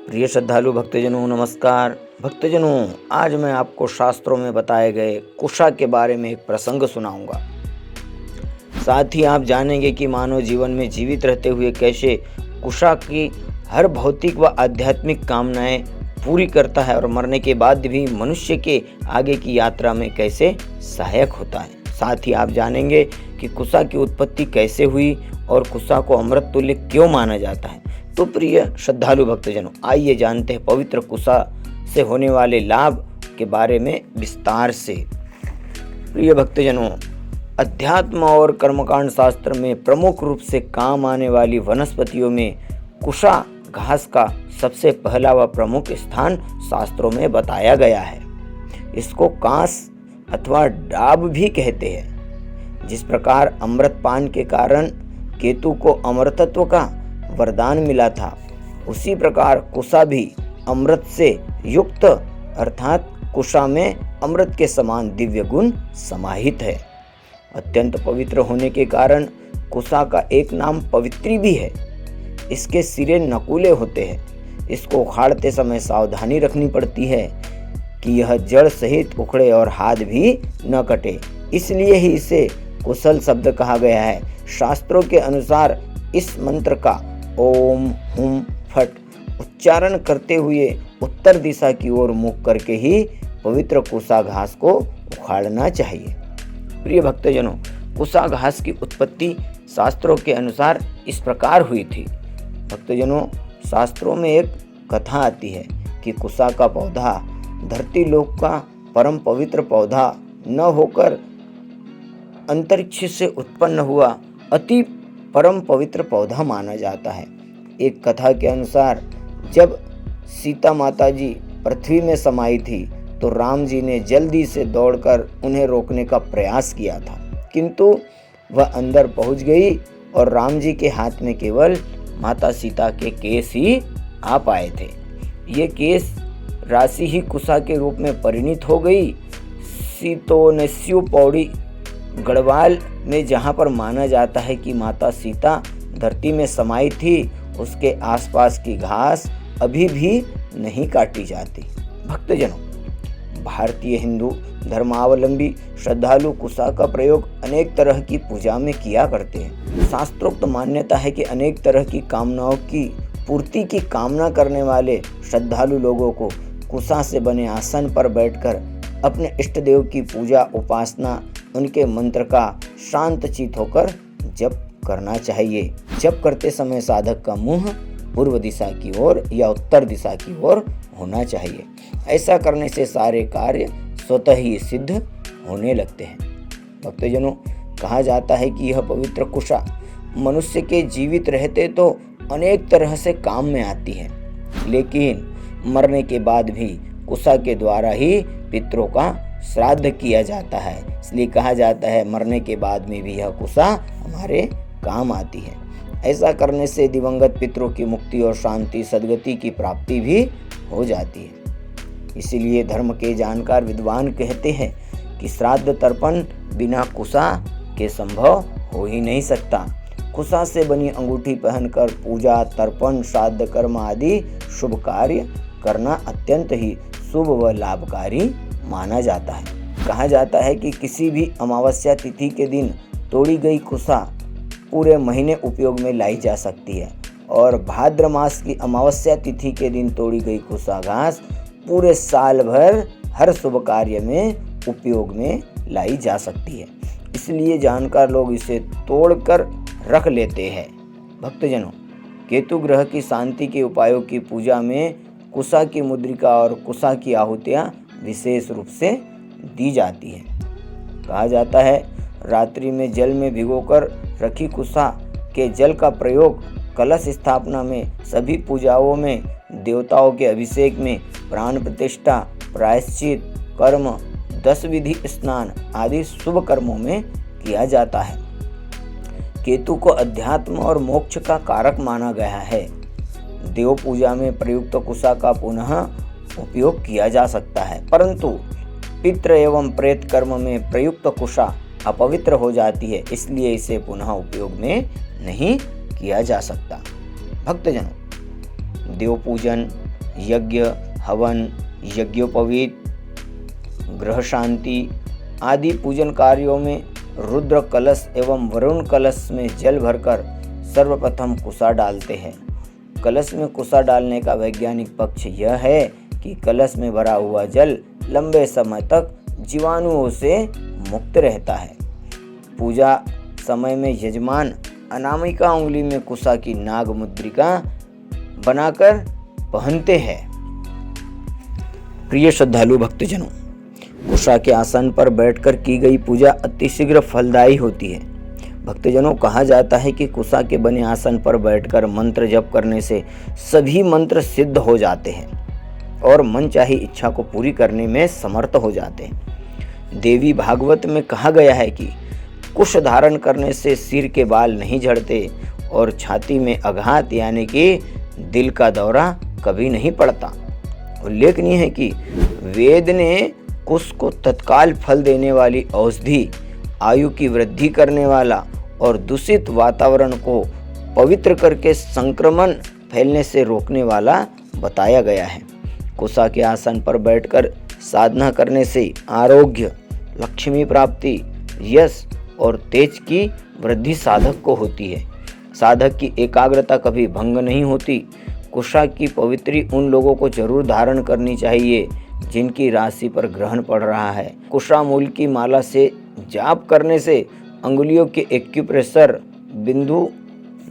प्रिय श्रद्धालु भक्तजनों नमस्कार। भक्तजनों, आज मैं आपको शास्त्रों में बताए गए कुशा के बारे में एक प्रसंग सुनाऊंगा। साथ ही आप जानेंगे कि मानव जीवन में जीवित रहते हुए कैसे कुशा की हर भौतिक व आध्यात्मिक कामनाएं पूरी करता है और मरने के बाद भी मनुष्य के आगे की यात्रा में कैसे सहायक होता है। साथ ही आप जानेंगे कि कुशा की उत्पत्ति कैसे हुई और कुशा को अमृत तुल्य क्यों माना जाता है। तो प्रिय श्रद्धालु भक्तजनों, आइए जानते हैं पवित्र कुशा से होने वाले लाभ के बारे में विस्तार से। प्रिय भक्तजनों, अध्यात्म और कर्मकांड शास्त्र में प्रमुख रूप से काम आने वाली वनस्पतियों में कुशा घास का सबसे पहला व प्रमुख स्थान शास्त्रों में बताया गया है। इसको कांस अथवा डाब भी कहते हैं। जिस प्रकार अमृतपान के कारण केतु को अमरतत्व का वरदान मिला था, उसी प्रकार कुशा भी अमृत से युक्त अर्थात कुशा में अमृत के समान दिव्य गुण समाहित है। अत्यंत पवित्र होने के कारण कुशा का एक नाम पवित्री भी है। इसके सिरे नकुले होते हैं। इसको उखाड़ते समय सावधानी रखनी पड़ती है कि यह जड़ सहित उखड़े और हाथ भी न कटे, इसलिए ही इसे कुशल शब्द कहा गया है। शास्त्रों के अनुसार इस मंत्र का ओम हुम फट उच्चारण करते हुए उत्तर दिशा की ओर मुख करके ही पवित्र कुशा घास को उखाड़ना चाहिए। प्रिय भक्तजनों, कुशा घास की उत्पत्ति शास्त्रों के अनुसार इस प्रकार हुई थी। भक्तजनों, शास्त्रों में एक कथा आती है कि कुशा का पौधा धरती लोक का परम पवित्र पौधा न होकर अंतरिक्ष से उत्पन्न हुआ अति परम पवित्र पौधा माना जाता है। एक कथा के अनुसार जब सीता माता जी पृथ्वी में समाई थी तो राम जी ने जल्दी से दौड़कर उन्हें रोकने का प्रयास किया था, किंतु वह अंदर पहुंच गई और राम जी के हाथ में केवल माता सीता के केस ही आ पाए थे। ये केस राशि ही कुशा के रूप में परिणित हो गई। सीतोनस्यु पौड़ी गढ़वाल में जहाँ पर माना जाता है कि माता सीता धरती में समाई थी, उसके आसपास की घास अभी भी नहीं काटी जाती। भक्तजनों, भारतीय हिंदू धर्मावलंबी श्रद्धालु कुशा का प्रयोग अनेक तरह की पूजा में किया करते हैं। शास्त्रोक्त मान्यता है कि अनेक तरह की कामनाओं की पूर्ति की कामना करने वाले श्रद्धालु लोगों को कुशा से बने आसन पर बैठकर अपने इष्ट देव की पूजा उपासना उनके मंत्र का शांत चित्त होकर जप करना चाहिए। जप करते समय साधक का मुंह पूर्व दिशा की ओर या उत्तर दिशा की ओर होना चाहिए। ऐसा करने से सारे कार्य स्वतः ही सिद्ध होने लगते हैं। भक्तजनों, कहा जाता है कि यह पवित्र कुशा मनुष्य के जीवित रहते तो अनेक तरह से काम में आती है, लेकिन मरने के बाद भी कुशा के द्वारा ही पितरों का श्राद्ध किया जाता है। इसलिए कहा जाता है मरने के बाद में भी यह कुशा हमारे काम आती है। ऐसा करने से दिवंगत पितरों की मुक्ति और शांति सद्गति की प्राप्ति भी हो जाती है। इसीलिए धर्म के जानकार विद्वान कहते हैं कि श्राद्ध तर्पण बिना कुशा के संभव हो ही नहीं सकता। कुशा से बनी अंगूठी पहनकर पूजा तर्पण श्राद्ध कर्म आदि शुभ कार्य करना अत्यंत ही शुभ व लाभकारी माना जाता है। कहा जाता है कि किसी भी अमावस्या तिथि के दिन तोड़ी गई कुशा पूरे महीने उपयोग में लाई जा सकती है और भाद्र मास की अमावस्या तिथि के दिन तोड़ी गई कुशा घास पूरे साल भर हर शुभ कार्य में उपयोग में लाई जा सकती है। इसलिए जानकार लोग इसे तोड़कर रख लेते हैं। भक्तजनों, केतु ग्रह की शांति के उपायों की पूजा में कुशा की मुद्रिका और कुशा की आहुतियाँ विशेष रूप से दी जाती है। कहा जाता है रात्रि में जल में भिगोकर रखी कुशा के जल का प्रयोग कलश स्थापना में, सभी पूजाओं में, देवताओं के अभिषेक में, प्राण प्रतिष्ठा, प्रायश्चित कर्म, 10 विधि स्नान आदि शुभ कर्मों में किया जाता है। केतु को अध्यात्म और मोक्ष का कारक माना गया है। देव पूजा में प्रयुक्त कुशा का पुनः उपयोग किया जा सकता है, परंतु पितृ एवं प्रेत कर्म में प्रयुक्त कुशा अपवित्र हो जाती है, इसलिए इसे पुनः उपयोग में नहीं किया जा सकता। भक्तजनों, देव पूजन, यज्ञ, हवन, यज्ञोपवीत, ग्रह शांति आदि पूजन कार्यों में रुद्र कलश एवं वरुण कलश में जल भरकर सर्वप्रथम कुशा डालते हैं। कलश में कुशा डालने का वैज्ञानिक पक्ष यह है कि कलश में भरा हुआ जल लंबे समय तक जीवाणुओं से मुक्त रहता है। पूजा समय में यजमान अनामिका उंगली में कुशा की नाग मुद्रिका बनाकर पहनते हैं। प्रिय श्रद्धालु भक्तजनों, कुशा के आसन पर बैठकर की गई पूजा अतिशीघ्र फलदायी होती है। भक्तजनों, कहा जाता है कि कुशा के बने आसन पर बैठकर मंत्र जप करने से सभी मंत्र सिद्ध हो जाते हैं और मनचाही इच्छा को पूरी करने में समर्थ हो जाते हैं। देवी भागवत में कहा गया है कि कुश धारण करने से सिर के बाल नहीं झड़ते और छाती में आघात यानी कि दिल का दौरा कभी नहीं पड़ता। उल्लेखनीय है कि वेद ने कुश को तत्काल फल देने वाली औषधि, आयु की वृद्धि करने वाला और दूषित वातावरण को पवित्र करके संक्रमण फैलने से रोकने वाला बताया गया है। कुशा के आसन पर बैठकर साधना करने से आरोग्य, लक्ष्मी प्राप्ति, यश और तेज की वृद्धि साधक को होती है। साधक की एकाग्रता कभी भंग नहीं होती। कुशा की पवित्री उन लोगों को जरूर धारण करनी चाहिए जिनकी राशि पर ग्रहण पड़ रहा है। कुशा मूल की माला से जाप करने से अंगुलियों के एक्यूप्रेशर बिंदु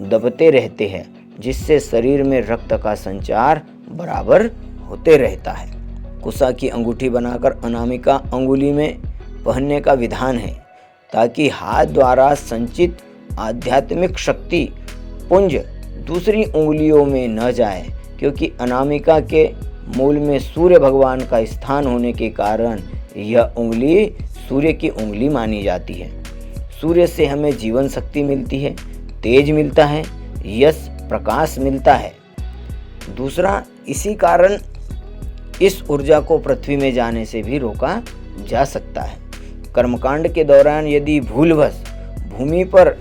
दबते रहते हैं, जिससे शरीर में रक्त का संचार बराबर होते रहता है। कुशा की अंगूठी बनाकर अनामिका अंगुली में पहनने का विधान है ताकि हाथ द्वारा संचित आध्यात्मिक शक्ति पुंज दूसरी उंगलियों में न जाए, क्योंकि अनामिका के मूल में सूर्य भगवान का स्थान होने के कारण यह उंगली सूर्य की उंगली मानी जाती है। सूर्य से हमें जीवन शक्ति मिलती है, तेज मिलता है, यश प्रकाश मिलता है। दूसरा, इसी कारण इस ऊर्जा को पृथ्वी में जाने से भी रोका जा सकता है। कर्मकांड के दौरान यदि भूलवश भूमि पर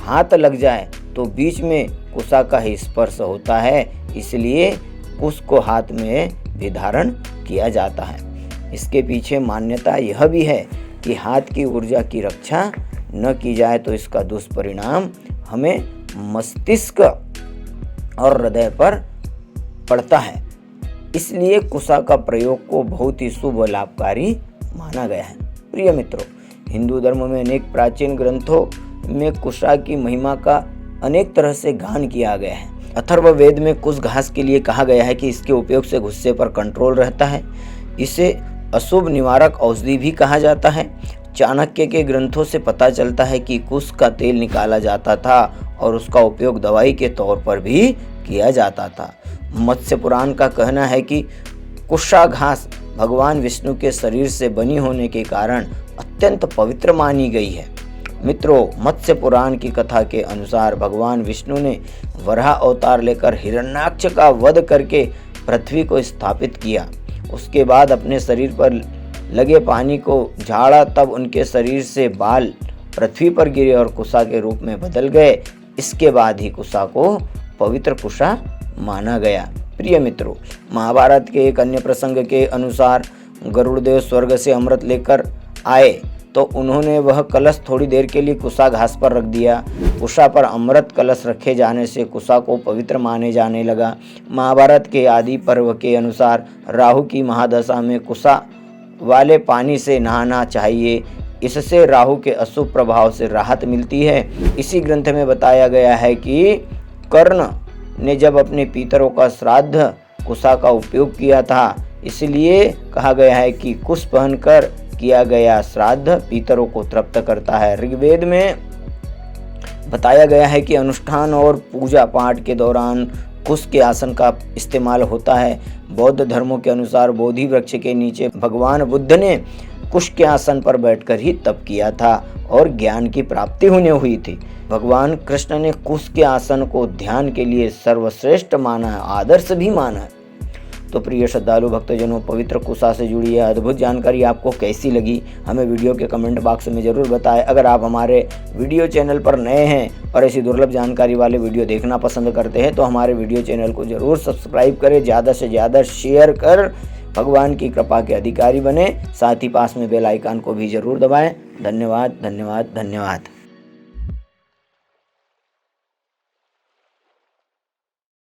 हाथ लग जाए तो बीच में कुशा का ही स्पर्श होता है, इसलिए कुश को हाथ में भी धारण किया जाता है। इसके पीछे मान्यता यह भी है कि हाथ की ऊर्जा की रक्षा न की जाए तो इसका दुष्परिणाम हमें मस्तिष्क और हृदय पर पड़ता है। इसलिए कुशा का प्रयोग को बहुत ही शुभ और लाभकारी माना गया है। प्रिय मित्रों, हिंदू धर्म में अनेक प्राचीन ग्रंथों में कुशा की महिमा का अनेक तरह से गान किया गया है। अथर्ववेद में कुश घास के लिए कहा गया है कि इसके उपयोग से गुस्से पर कंट्रोल रहता है। इसे अशुभ निवारक औषधि भी कहा जाता है। चाणक्य के ग्रंथों से पता चलता है कि कुश का तेल निकाला जाता था और उसका उपयोग दवाई के तौर पर भी किया जाता था। मत्स्य पुराण का कहना है कि कुशा घास भगवान विष्णु के शरीर से बनी होने के कारण अत्यंत पवित्र मानी गई है। मित्रों, मत्स्य पुराण की कथा के अनुसार भगवान विष्णु ने वराह अवतार लेकर हिरण्याक्ष का वध करके पृथ्वी को स्थापित किया। उसके बाद अपने शरीर पर लगे पानी को झाड़ा, तब उनके शरीर से बाल पृथ्वी पर गिरे और कुशा के रूप में बदल गए। इसके बाद ही कुशा को पवित्र कुशा माना गया। प्रिय मित्रों, महाभारत के एक अन्य प्रसंग के अनुसार गरुड़देव स्वर्ग से अमृत लेकर आए तो उन्होंने वह कलश थोड़ी देर के लिए कुशा घास पर रख दिया। कुशा पर अमृत कलश रखे जाने से कुशा को पवित्र माने जाने लगा। महाभारत के आदि पर्व के अनुसार राहु की महादशा में कुशा वाले पानी से नहाना चाहिए। इससे राहु के अशुभ प्रभाव से राहत मिलती है। इसी ग्रंथ में बताया गया है कि कर्ण ने जब अपने पितरों का श्राद्ध कुशा का उपयोग किया था, इसलिए कहा गया है कि कुश पहनकर किया गया श्राद्ध पितरों को तृप्त करता है। ऋग्वेद में बताया गया है कि अनुष्ठान और पूजा पाठ के दौरान कुश के आसन का इस्तेमाल होता है। बौद्ध धर्मों के अनुसार बोधि वृक्ष के नीचे भगवान बुद्ध ने कुश के आसन पर बैठकर ही तप किया था और ज्ञान की प्राप्ति उन्हें हुई थी। भगवान कृष्ण ने कुश के आसन को ध्यान के लिए सर्वश्रेष्ठ माना है, आदर्श भी माना है। तो प्रिय श्रद्धालु भक्तजनों, पवित्र कुशा से जुड़ी यह अद्भुत जानकारी आपको कैसी लगी, हमें वीडियो के कमेंट बॉक्स में ज़रूर बताएं। अगर आप हमारे वीडियो चैनल पर नए हैं और ऐसी दुर्लभ जानकारी वाले वीडियो देखना पसंद करते हैं तो हमारे वीडियो चैनल को ज़रूर सब्सक्राइब करें, ज़्यादा से ज़्यादा शेयर कर भगवान की कृपा के अधिकारी बने। साथ ही पास में बेल आइकन को भी ज़रूर दबाएं। धन्यवाद, धन्यवाद, धन्यवाद।